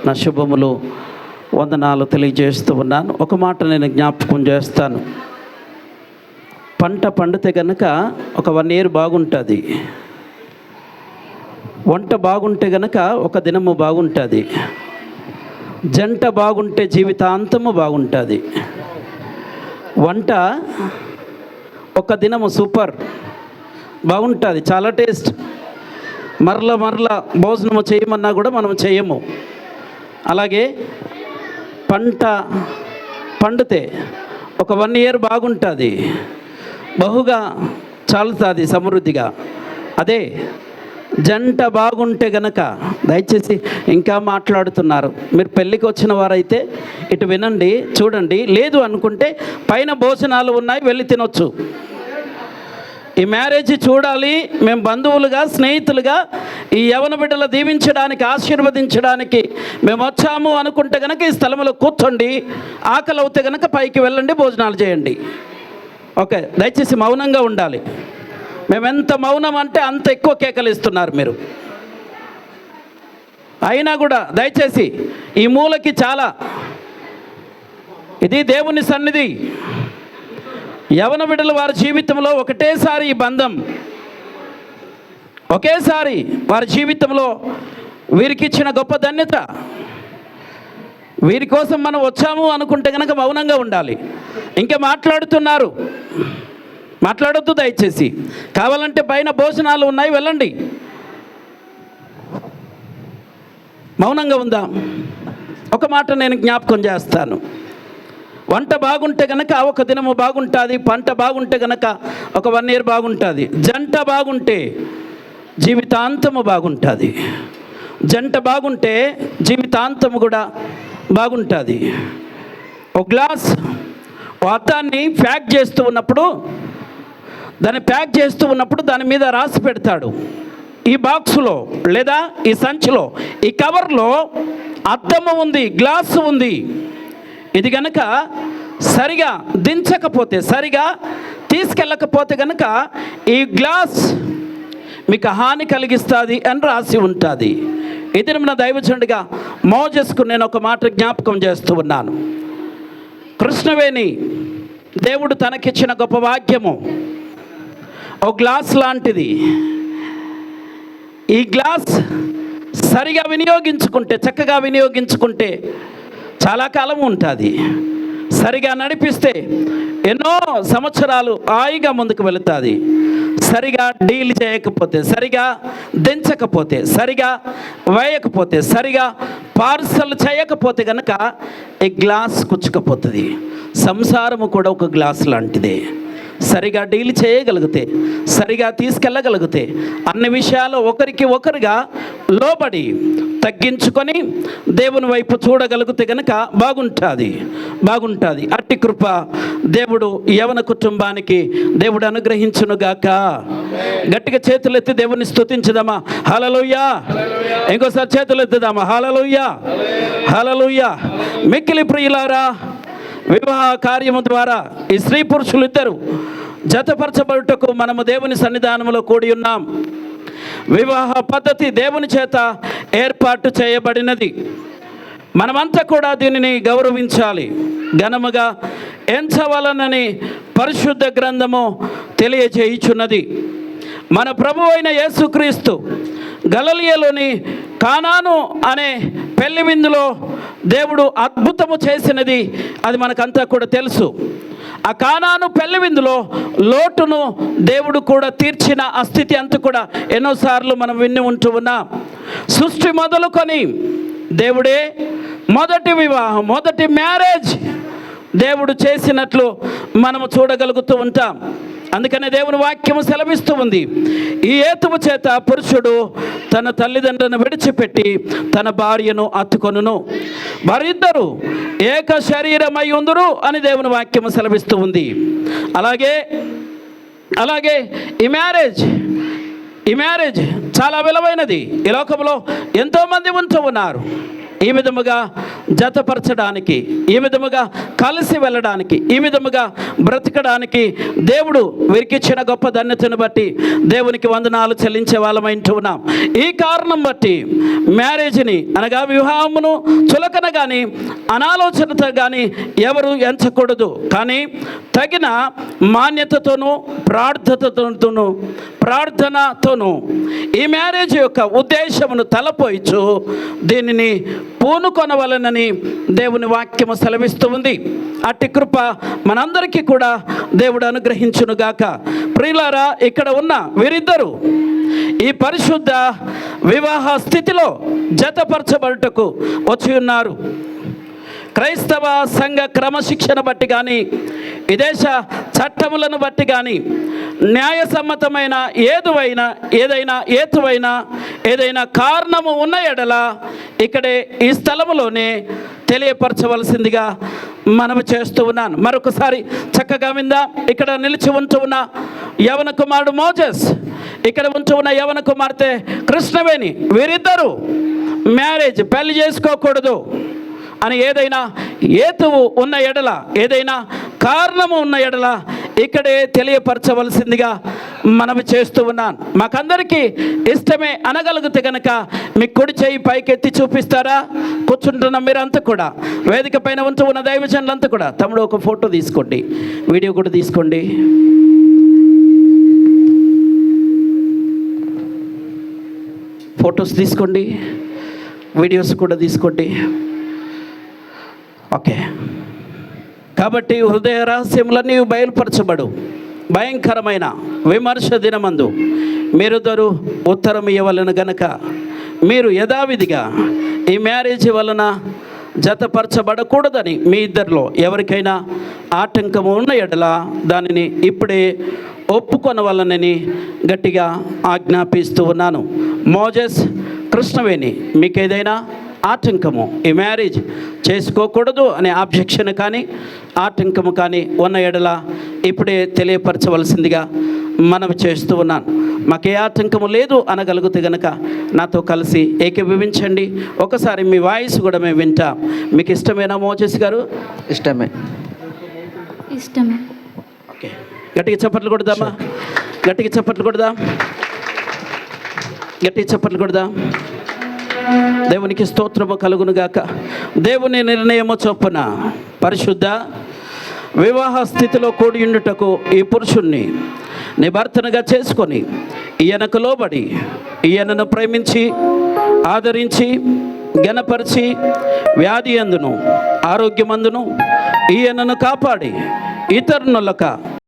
నా శుభములు వందనాలు తెలియజేస్తూ ఉన్నాను. ఒక మాట నేను జ్ఞాపకం చేస్తాను. పంట పండితే కనుక ఒక 1 year బాగుంటుంది. వంట బాగుంటే కనుక ఒక దినము బాగుంటుంది. జంట బాగుంటే జీవితాంతము బాగుంటుంది. వంట ఒక దినము సూపర్ బాగుంటుంది, చాలా టేస్ట్. మరల భోజనము చేయమన్నా కూడా మనం చేయము. అలాగే పంట పండితే ఒక 1 year బాగుంటుంది, బహుగా చాలుతుంది, సమృద్ధిగా. అదే జంట బాగుంటే గనక, దయచేసి ఇంకా మాట్లాడుతున్నారు, మీరు పెళ్ళికి వచ్చిన వారైతే ఇటు వినండి, చూడండి. లేదు అనుకుంటే పైన భోజనాలు ఉన్నాయి, వెళ్ళి తినొచ్చు. ఈ మ్యారేజ్ చూడాలి, మేము బంధువులుగా స్నేహితులుగా ఈ యవన బిడ్డలు దీవించడానికి ఆశీర్వదించడానికి మేము వచ్చాము అనుకుంటే కనుక ఈ స్థలంలో కూర్చోండి. ఆకలి అవుతే కనుక పైకి వెళ్ళండి, భోజనాలు చేయండి. ఓకే, దయచేసి మౌనంగా ఉండాలి. మేము ఎంత మౌనం అంటే అంత ఎక్కువ కేకలు ఇస్తున్నారు మీరు. అయినా కూడా దయచేసి ఈ మూలకి చాలా, ఇది దేవుని సన్నిధి. యవన బిడ్డలు వారి జీవితంలో ఒకటేసారి ఈ బంధం, ఒకేసారి వారి జీవితంలో వీరికి ఇచ్చిన గొప్ప ధన్యత. వీరి కోసం మనం వచ్చాము అనుకుంటే కనుక మౌనంగా ఉండాలి. ఇంకా మాట్లాడుతున్నారు, మాట్లాడొద్దు దయచేసి. కావాలంటే పైన భోజనాలు ఉన్నాయి, వెళ్ళండి. మౌనంగా ఉందాం. ఒక మాట నేను జ్ఞాపకం చేస్తాను. వంట బాగుంటే కనుక ఒక దినము బాగుంటుంది. పంట బాగుంటే కనుక ఒక 1 year బాగుంటుంది. జంట బాగుంటే జీవితాంతము బాగుంటుంది. జంట బాగుంటే జీవితాంతము కూడా బాగుంటుంది. ఒక గ్లాస్ అద్దాన్ని ప్యాక్ చేస్తూ ఉన్నప్పుడు, దాన్ని ప్యాక్ చేస్తూ ఉన్నప్పుడు దాని మీద రాసి పెడతాడు, ఈ బాక్సులో లేదా ఈ సంచిలో, ఈ కవర్లో అద్దము ఉంది, గ్లాసు ఉంది. ఇది కనుక సరిగా దించకపోతే, సరిగా తీసుకెళ్ళకపోతే కనుక ఈ గ్లాస్ మీకు హాని కలిగిస్తుంది అని రాసి ఉంటుంది. ఇది నా దైవజనుడిగా మోజెస్కు నేను ఒక మాట జ్ఞాపకం చేస్తూ ఉన్నాను. కృష్ణవేణి దేవుడు తనకిచ్చిన గొప్ప వాక్యము ఒక గ్లాస్ లాంటిది. ఈ గ్లాస్ సరిగా వినియోగించుకుంటే, చక్కగా వినియోగించుకుంటే చాలా కాలం ఉంటుంది. సరిగా నడిపిస్తే ఎన్నో సంవత్సరాలు హాయిగా ముందుకు వెళుతుంది. సరిగా డీల్ చేయకపోతే, సరిగా దించకపోతే, సరిగా వేయకపోతే, సరిగా పార్సల్ చేయకపోతే కనుక ఈ గ్లాస్ కుచ్చుకపోతుంది. సంసారము కూడా ఒక గ్లాస్ లాంటిదే. సరిగా డీల్ చేయగలిగితే, సరిగా తీసుకెళ్ళగలిగితే, అన్ని విషయాలు ఒకరికి ఒకరుగా లోబడి తగ్గించుకొని దేవుని వైపు చూడగలిగితే కనుక బాగుంటుంది. అట్టి కృప దేవుడు యవన కుటుంబానికి దేవుడు అనుగ్రహించునుగాక. గట్టిగా చేతులు ఎత్తి దేవుని స్తుతించుదామా? హల్లెలూయా. ఇంకోసారి చేతులు ఎత్తుదామా? హల్లెలూయా, హల్లెలూయా. మిక్కిలి ప్రియులారా, వివాహ కార్యము ద్వారా ఈ స్త్రీ పురుషులు ఇద్దరు జతపరచబడుటకు మనము దేవుని సన్నిధానంలో కూడి ఉన్నాం. వివాహ పద్ధతి దేవుని చేత ఏర్పాటు చేయబడినది. మనమంతా కూడా దీనిని గౌరవించాలి, ఘనముగా ఎంచవలనని పరిశుద్ధ గ్రంథము తెలియజేయుచున్నది. మన ప్రభు అయిన యేసుక్రీస్తు గలిలయలోని కానాను అనే పెళ్లి విందులో దేవుడు అద్భుతము చేసినది అది మనకంతా కూడా తెలుసు. ఆ కానాను పెళ్లి విందులో లోటును దేవుడు కూడా తీర్చిన ఆ స్థితి అంతా కూడా ఎన్నోసార్లు మనం విని ఉంటూ ఉన్నాం. సృష్టి మొదలుకొని దేవుడే మొదటి వివాహం, మొదటి మ్యారేజ్ దేవుడు చేసినట్లు మనము చూడగలుగుతూ ఉంటాం. అందుకనే దేవుని వాక్యము సెలవిస్తూ ఉంది, ఈ హేతువు చేత పురుషుడు తన తల్లిదండ్రులను విడిచిపెట్టి తన భార్యను హత్తుకొనును, వారిద్దరూ ఏక శరీరమై ఉందురు అని దేవుని వాక్యము సెలవిస్తూ ఉంది. అలాగే ఈ మ్యారేజ్ చాలా విలువైనది. ఈ లోకంలో ఎంతోమంది ఉంటూ ఉన్నారు. ఈ విధముగా జతపరచడానికి, ఈ విధముగా కలిసి వెళ్ళడానికి, ఈ విధముగా బ్రతకడానికి దేవుడు వీరికిచ్చిన గొప్ప ధన్యతను బట్టి దేవునికి వందనాలు చెల్లించే వాళ్ళమైంటూ ఉన్నాం. ఈ కారణం బట్టి మ్యారేజ్ని అనగా వివాహమును చులకన కానీ అనాలోచనతో కానీ ఎవరు ఎంచకూడదు. కానీ తగిన మాన్యతతోనూ ప్రార్థనతోనూ ఈ మ్యారేజ్ యొక్క ఉద్దేశమును తలపోయిచు దీనిని పూనుకొనవలనని దేవుని వాక్యము సెలవిస్తూ ఉంది. అట్టి కృప మనందరికీ కూడా దేవుడు అనుగ్రహించునుగాక. ప్రియులారా, ఇక్కడ ఉన్న వీరిద్దరూ ఈ పరిశుద్ధ వివాహ స్థితిలో జతపరచబడుటకు వచ్చి ఉన్నారు. క్రైస్తవ సంఘ క్రమశిక్షణ బట్టి కానీ, ఈ దేశ చట్టములను బట్టి కానీ, న్యాయసమ్మతమైన ఏదైనా కారణము ఉన్న ఎడల ఇక్కడే ఈ స్థలములోనే తెలియపరచవలసిందిగా మనము చేస్తూ ఉన్నాను. మరొకసారి చక్కగా విందా. ఇక్కడ నిలిచి ఉంటూ ఉన్న యవన కుమారుడు మోజెస్, ఇక్కడ ఉంటూ ఉన్న యవన కుమార్తె కృష్ణవేణి, వీరిద్దరూ మ్యారేజ్ పెళ్లి చేసుకోకూడదు అని ఏదైనా హేతువు ఉన్న ఎడల, ఏదైనా కారణము ఉన్న ఎడల ఇక్కడే తెలియపరచవలసిందిగా మనవి చేస్తూ ఉన్నాను. మాకందరికీ ఇష్టమే అనగలిగితే కనుక మీ కుడి చేయి పైకెత్తి చూపిస్తారా? కూర్చుంటున్న మీరంతా కూడా, వేదిక పైన ఉంటూ ఉన్న దైవజనులంతా కూడా, తమ్ముడు ఒక ఫోటో తీసుకోండి, వీడియో కూడా తీసుకోండి. ఫొటోస్ తీసుకోండి, వీడియోస్ కూడా తీసుకోండి. ఓకే. కాబట్టి హృదయ రహస్యములన్నీ బయలుపరచబడు. భయంకరమైన విమర్శ దినమందు మీరిద్దరూ ఉత్తరం ఇవ్వవలెను గనక మీరు యథావిధిగా ఈ మ్యారేజ్ వలన జతపరచబడకూడదని మీ ఇద్దరిలో ఎవరికైనా ఆటంకము ఉన్న ఎడల దానిని ఇప్పుడే ఒప్పుకొనవలనని గట్టిగా ఆజ్ఞాపిస్తూ ఉన్నాను. మోజెస్, కృష్ణవేణి, మీకు ఏదైనా ఆటంకము, ఈ మ్యారేజ్ చేసుకోకూడదు అనే ఆబ్జెక్షన్ కానీ ఆటంకము కానీ ఉన్న ఎడల ఇప్పుడే తెలియపరచవలసిందిగా మనవి చేస్తూ ఉన్నాను. మాకే ఆటంకము లేదు అనగలిగితే గనక నాతో కలిసి ఏకీభవించండి. ఒకసారి మీ వాయిస్ కూడా మేము వింటాం. మీకు ఇష్టమేనా మోజెస్ గారు? ఇష్టమే. ఓకే, గట్టిగా చప్పట్లు కొడదామా? గట్టిగా చప్పట్లు కొడదాం. దేవునికి స్తోత్రము కలుగునుగాక. దేవుని నిర్ణయము చొప్పున పరిశుద్ధ వివాహ స్థితిలో కూడి ఉండుటకు ఈ పురుషుణ్ణి నీ భర్తనుగా చేసుకొని ఈయనకు లోబడి ఈయనను ప్రేమించి ఆదరించి ఘనపరిచి వ్యాధి అందును ఆరోగ్యమందును ఈయనను కాపాడి ఇతరులకు